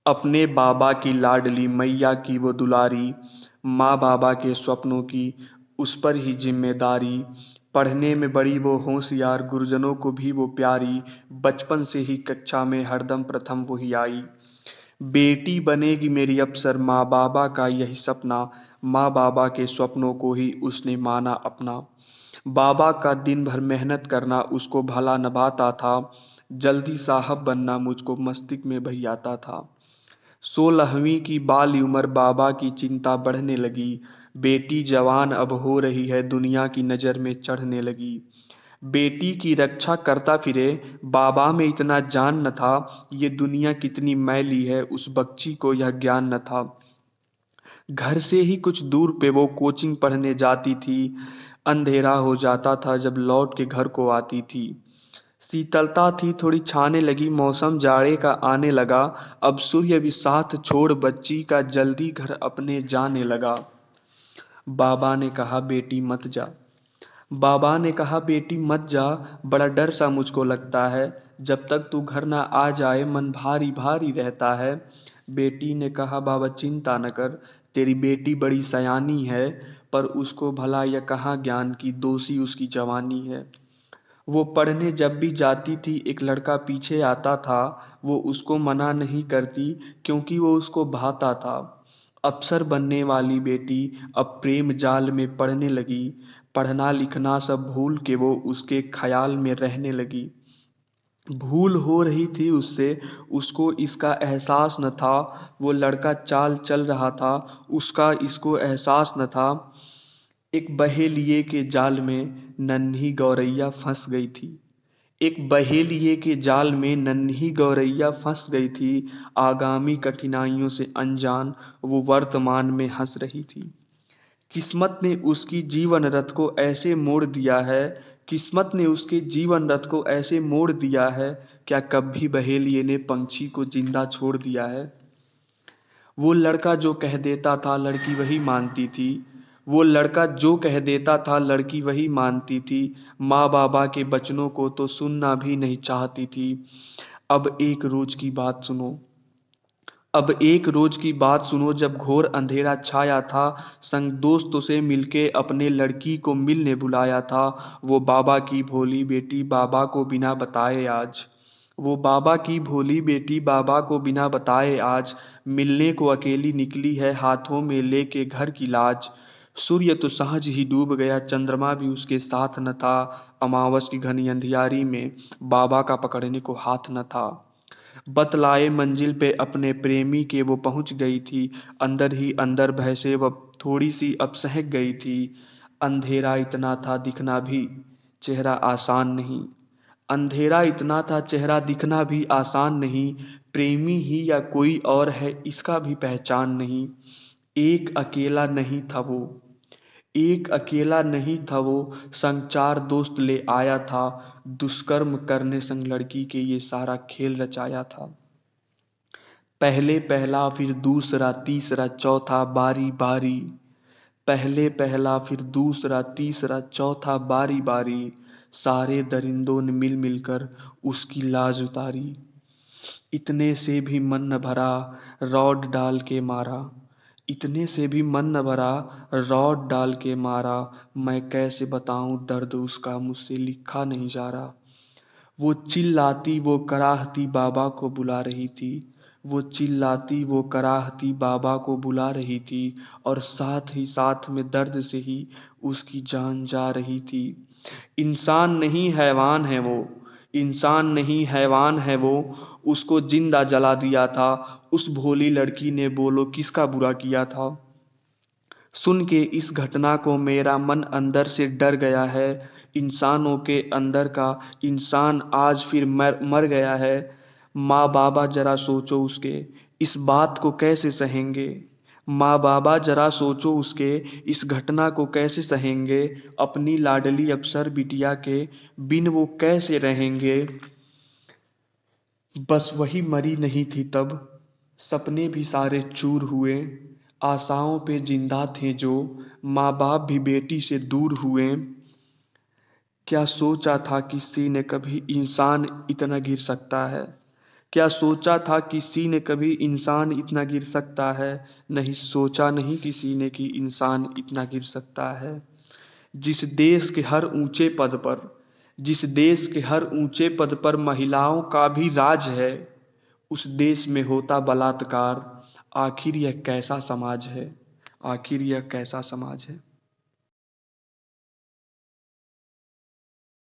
अपने बाबा की लाडली मैया की वो दुलारी, माँ बाबा के स्वप्नों की उस पर ही जिम्मेदारी। पढ़ने में बड़ी वो होशियार, गुरुजनों को भी वो प्यारी, बचपन से ही कक्षा में हरदम प्रथम वो ही आई। बेटी बनेगी मेरी अफसर, माँ बाबा का यही सपना, माँ बाबा के स्वप्नों को ही उसने माना अपना। बाबा का दिन भर मेहनत करना उसको भला नभाता था, जल्दी साहब बनना मुझको मस्तिष्क में भई आता था। 16वीं की बाली उम्र बाबा की चिंता बढ़ने लगी, बेटी जवान अब हो रही है दुनिया की नज़र में चढ़ने लगी। बेटी की रक्षा करता फिरे, बाबा में इतना जान न था, ये दुनिया कितनी मैली है उस बच्ची को यह ज्ञान न था। घर से ही कुछ दूर पे वो कोचिंग पढ़ने जाती थी, अंधेरा हो जाता था जब लौट के घर को आती थी। शीतलता थी थोड़ी छाने लगी, मौसम जाड़े का आने लगा, अब सूर्य भी साथ छोड़ बच्ची का जल्दी घर अपने जाने लगा। बाबा ने कहा बेटी मत जा, बाबा ने कहा बेटी मत जा, बड़ा डर सा मुझको लगता है, जब तक तू घर ना आ जाए मन भारी भारी रहता है। बेटी ने कहा बाबा चिंता न कर, तेरी बेटी बड़ी सयानी है, पर उसको भला यह कहाँ ज्ञान की दोषी उसकी जवानी है। वो पढ़ने जब भी जाती थी एक लड़का पीछे आता था, वो उसको मना नहीं करती क्योंकि वो उसको भाता था। अफसर बनने वाली बेटी अब प्रेम जाल में पड़ने लगी, पढ़ना लिखना सब भूल के वो उसके ख्याल में रहने लगी। भूल हो रही थी उससे, उसको इसका एहसास न था, वो लड़का चाल चल रहा था, उसका इसको एहसास न था। एक बहेलिए के जाल में नन्ही गौरैया फंस गई थी, एक बहेलिए के जाल में नन्ही गौरैया फंस गई थी, आगामी कठिनाइयों से अनजान वो वर्तमान में हंस रही थी। किस्मत ने उसकी जीवन रथ को ऐसे मोड़ दिया है, किस्मत ने उसके जीवन रथ को ऐसे मोड़ दिया है, क्या कभी बहेलिए ने पंछी को जिंदा छोड़ दिया है। वो लड़का जो कह देता था लड़की वही मानती थी, वो लड़का जो कह देता था लड़की वही मानती थी, माँ बाबा के बचनों को तो सुनना भी नहीं चाहती थी। अब एक रोज की बात सुनो, अब एक रोज की बात सुनो जब घोर अंधेरा छाया था, संग दोस्तों से मिलके अपने लड़की को मिलने बुलाया था। वो बाबा की भोली बेटी बाबा को बिना बताए आज, वो बाबा की भोली बेटी बाबा को बिना बताए आज, मिलने को अकेली निकली है हाथों में लेके घर की लाज। सूर्य तो सहज ही डूब गया, चंद्रमा भी उसके साथ न था, अमावस की घनी अंधियारी में बाबा का पकड़ने को हाथ न था। बतलाए मंजिल पे अपने प्रेमी के वो पहुंच गई थी, अंदर ही अंदर भय से वह थोड़ी सी अब सहक गई थी। अंधेरा इतना था दिखना भी चेहरा आसान नहीं, अंधेरा इतना था चेहरा दिखना भी आसान नहीं, प्रेमी ही या कोई और है इसका भी पहचान नहीं। एक अकेला नहीं था वो, एक अकेला नहीं था वो, संग चार दोस्त ले आया था, दुष्कर्म करने संग लड़की के ये सारा खेल रचाया था। पहले पहला फिर दूसरा तीसरा चौथा बारी बारी, पहले पहला फिर दूसरा तीसरा चौथा बारी बारी, सारे दरिंदों ने मिल मिलकर उसकी लाज उतारी। इतने से भी मन न भरा, रॉड डाल के मारा, इतने से भी मन न भरा, रॉड डाल के मारा, मैं कैसे बताऊं दर्द उसका मुझसे लिखा नहीं जा रहा। वो चिल्लाती वो कराहती बाबा को बुला रही थी, वो चिल्लाती वो कराहती बाबा को बुला रही थी, और साथ ही साथ में दर्द से ही उसकी जान जा रही थी। इंसान नहीं हैवान है वो, इंसान नहीं हैवान है वो, उसको जिंदा जला दिया था, उस भोली लड़की ने बोलो किसका बुरा किया था। सुन के इस घटना को मेरा मन अंदर से डर गया है, इंसानों के अंदर का इंसान आज फिर मर गया है। माँ बाबा जरा सोचो उसके, इस बात को कैसे सहेंगे। माँ बाबा जरा सोचो उसके, इस घटना को कैसे सहेंगे, अपनी लाडली अफसर बिटिया के बिन वो कैसे रहेंगे। बस वही मरी नहीं थी तब, सपने भी सारे चूर हुए, आशाओं पे जिंदा थे जो, माँ बाप भी बेटी से दूर हुए। क्या सोचा था किसी ने कभी इंसान इतना गिर सकता है, क्या सोचा था किसी ने कभी इंसान इतना गिर सकता है? नहीं सोचा नहीं किसी ने कि इंसान इतना गिर सकता है। जिस देश के हर ऊंचे पद पर जिस देश के हर ऊंचे पद पर महिलाओं का भी राज है, उस देश में होता बलात्कार। आखिर यह कैसा समाज है? आखिर यह कैसा समाज है?